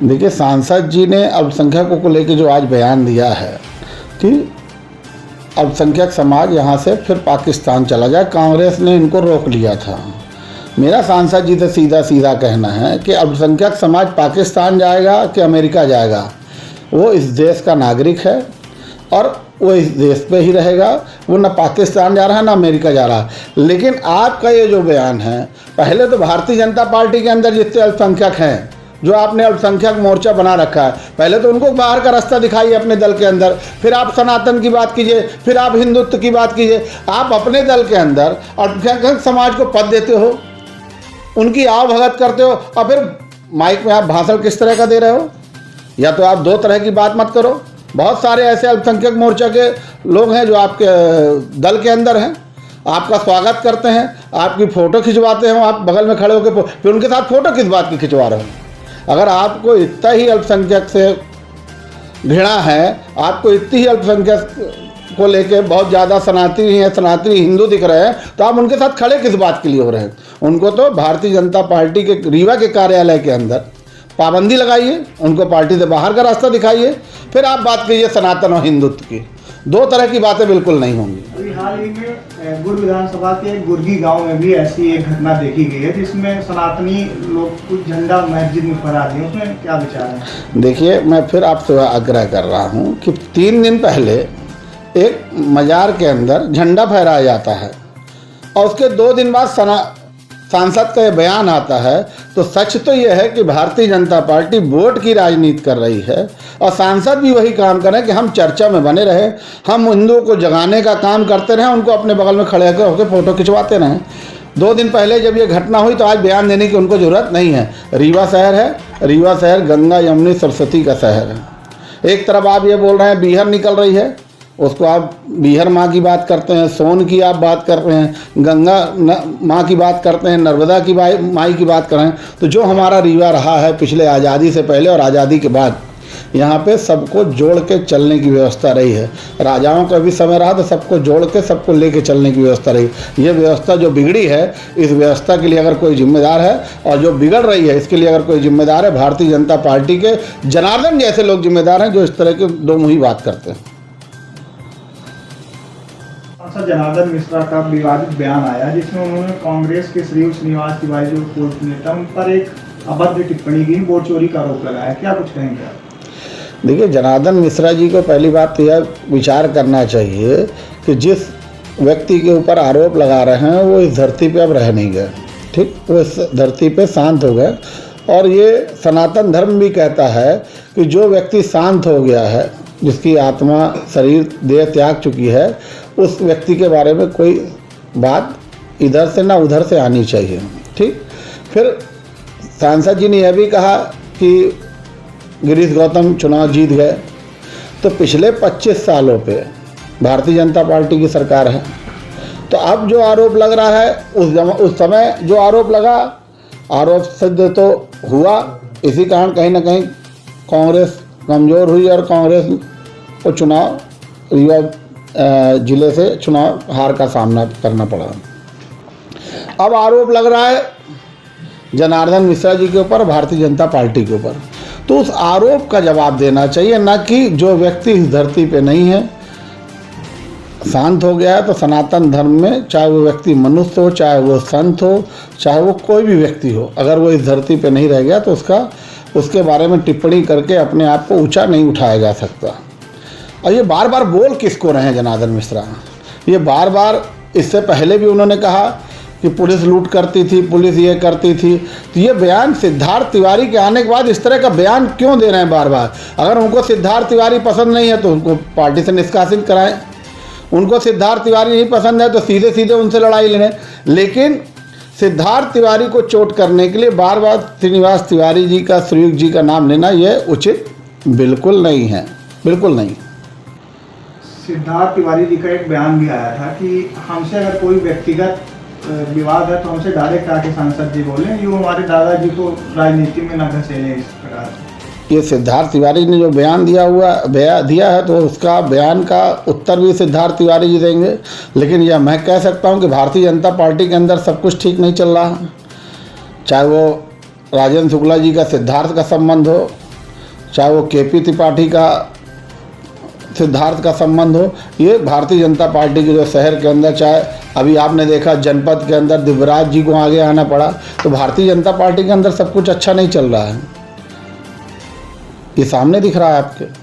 देखिए, सांसद जी ने अल्पसंख्यकों को लेकर जो आज बयान दिया है कि अल्पसंख्यक समाज यहाँ से फिर पाकिस्तान चला जाए, कांग्रेस ने इनको रोक लिया था। मेरा सांसद जी से सीधा सीधा कहना है कि अल्पसंख्यक समाज पाकिस्तान जाएगा कि अमेरिका जाएगा, वो इस देश का नागरिक है और वो इस देश पे ही रहेगा। वो ना पाकिस्तान जा रहा है ना अमेरिका जा रहा है। लेकिन आपका ये जो बयान है, पहले तो भारतीय जनता पार्टी के अंदर जितने अल्पसंख्यक हैं, जो आपने अल्पसंख्यक मोर्चा बना रखा है, पहले तो उनको बाहर का रास्ता दिखाइए अपने दल के अंदर, फिर आप सनातन की बात कीजिए, फिर आप हिंदुत्व की बात कीजिए। आप अपने दल के अंदर अल्पसंख्यक समाज को पद देते हो, उनकी आवभगत करते हो, और फिर माइक में आप भाषण किस तरह का दे रहे हो? या तो आप दो तरह की बात मत करो। बहुत सारे ऐसे अल्पसंख्यक मोर्चा के लोग हैं जो आपके दल के अंदर हैं, आपका स्वागत करते हैं, आपकी फ़ोटो खिंचवाते हैं, आप बगल में खड़े होकर फिर उनके साथ फ़ोटो किस बात की खिंचवा रहे हो? अगर आपको इतना ही अल्पसंख्यक से घृणा है, आपको इतनी ही अल्पसंख्यक को लेके बहुत ज़्यादा सनातनी हिंदू दिख रहे हैं, तो आप उनके साथ खड़े किस बात के लिए हो रहे हैं? उनको तो भारतीय जनता पार्टी के रीवा के कार्यालय के अंदर पाबंदी लगाइए, उनको पार्टी से बाहर का रास्ता दिखाइए, फिर आप बात कीजिए सनातन और हिंदुत्व की। दो तरह की बातें बिल्कुल नहीं होंगी। अभी हाल ही में गुर विधानसभा के गुर्गी गांव में भी ऐसी एक घटना देखी गई है जिसमें सनातनी लोग कुछ झंडा मस्जिद में फहरा दिए, उसमें क्या विचार है? देखिए, मैं फिर आपसे आग्रह कर रहा हूँ कि 3 दिन पहले एक मजार के अंदर झंडा फहराया जाता है और उसके 2 दिन बाद सांसद का ये बयान आता है, तो सच तो ये है कि भारतीय जनता पार्टी वोट की राजनीति कर रही है और सांसद भी वही काम करें कि हम चर्चा में बने रहे, हम हिंदुओं को जगाने का काम करते रहें, उनको अपने बगल में खड़े होकर फ़ोटो खिंचवाते रहें। 2 दिन पहले जब ये घटना हुई तो आज बयान देने की उनको ज़रूरत नहीं है। रीवा शहर है, रीवा शहर गंगा यमुनी सरस्वती का शहर है। एक तरफ आप ये बोल रहे हैं बीहर निकल रही है, उसको आप बीहर माँ की बात करते हैं, सोन की आप बात कर रहे हैं, गंगा माँ की बात करते हैं, नर्मदा की माई की बात कर रहे हैं। तो जो हमारा रीवा रहा है पिछले आज़ादी से पहले और आज़ादी के बाद, यहाँ पे सबको जोड़ के चलने की व्यवस्था रही है। राजाओं का भी समय रहा तो सबको जोड़ के सबको लेके चलने की व्यवस्था रही। ये व्यवस्था जो बिगड़ी है, इस व्यवस्था के लिए अगर कोई जिम्मेदार है और जो बिगड़ रही है इसके लिए अगर कोई जिम्मेदार है, भारतीय जनता पार्टी के जनार्दन जैसे लोग जिम्मेदार हैं जो इस तरह की दो मुही बात करते हैं। जनार्दन मिश्रा का विवादित बयान आया जिसमें उन्होंने कांग्रेस के श्रीनिवास तिवारी जो पूर्व नेता, उन पर एक अभद्र टिप्पणी की, वोट चोरी का आरोप लगाया। क्या कुछ कहेंगे आप? देखिए, जनार्दन मिश्रा जी को पहली बात तो यह विचार करना चाहिए कि जिस व्यक्ति के ऊपर आरोप लगा रहे हैं वो इस धरती पे अब रह नहीं गए। ठीक, वो इस धरती पे शांत हो गए। और ये सनातन धर्म भी कहता है कि जो व्यक्ति शांत हो गया है, जिसकी आत्मा शरीर देह त्याग चुकी है, उस व्यक्ति के बारे में कोई बात इधर से ना उधर से आनी चाहिए। ठीक, फिर सांसद जी ने यह भी कहा कि गिरीश गौतम चुनाव जीत गए। तो पिछले 25 सालों पे भारतीय जनता पार्टी की सरकार है, तो अब जो आरोप लग रहा है उस समय जो आरोप लगा, आरोप सिद्ध तो हुआ। इसी कारण कहीं ना कहीं कांग्रेस कमज़ोर हुई और कांग्रेस को चुनाव रीवा जिले से चुनाव हार का सामना करना पड़ा। अब आरोप लग रहा है जनार्दन मिश्रा जी के ऊपर, भारतीय जनता पार्टी के ऊपर। तो उस आरोप का जवाब देना चाहिए, ना कि जो व्यक्ति इस धरती पे नहीं है, शांत हो गया है। तो सनातन धर्म में चाहे वो व्यक्ति मनुष्य हो, चाहे वो संत हो, चाहे वो कोई भी व्यक्ति हो, अगर वो इस धरती पे नहीं रह गया तो उसके बारे में टिप्पणी करके अपने आप को ऊंचा नहीं उठाया जा सकता। और ये बार बार बोल किसको रहे हैं जनार्दन मिश्रा? ये बार बार, इससे पहले भी उन्होंने कहा कि पुलिस लूट करती थी, पुलिस ये करती थी। तो ये बयान सिद्धार्थ तिवारी के आने के बाद इस तरह का बयान क्यों दे रहे हैं बार बार? अगर उनको सिद्धार्थ तिवारी पसंद नहीं है तो उनको पार्टी से निष्कासित कराएं। उनको सिद्धार्थ तिवारी नहीं पसंद है तो सीधे सीधे उनसे लड़ाई लें। लेकिन सिद्धार्थ तिवारी को चोट करने के लिए बार बार श्रीनिवास तिवारी जी का, श्रीयुक्त जी का नाम लेना यह उचित बिल्कुल नहीं है, बिल्कुल नहीं। सिद्धार्थ तिवारी जी का एक बयान भी आया था कि हमसे अगर कोई व्यक्तिगत विवाद है तो हमसे डायरेक्ट आके सांसद जी बोलें, यूँ हमारे दादाजी को राजनीति में न घसेलें। इस प्रकार ये सिद्धार्थ तिवारी ने जो बयान दिया है तो उसका बयान का उत्तर भी सिद्धार्थ तिवारी जी देंगे। लेकिन यह मैं कह सकता हूं कि भारतीय जनता पार्टी के अंदर सब कुछ ठीक नहीं चल रहा, चाहे वो राजेंद्र शुक्ला जी का सिद्धार्थ का संबंध हो, चाहे वो केपी त्रिपाठी का सिद्धार्थ का संबंध हो, ये भारतीय जनता पार्टी के जो शहर के अंदर, चाहे अभी आपने देखा जनपद के अंदर दिव्यराज जी को आगे आना पड़ा, तो भारतीय जनता पार्टी के अंदर सब कुछ अच्छा नहीं चल रहा है, ये सामने दिख रहा है आपके।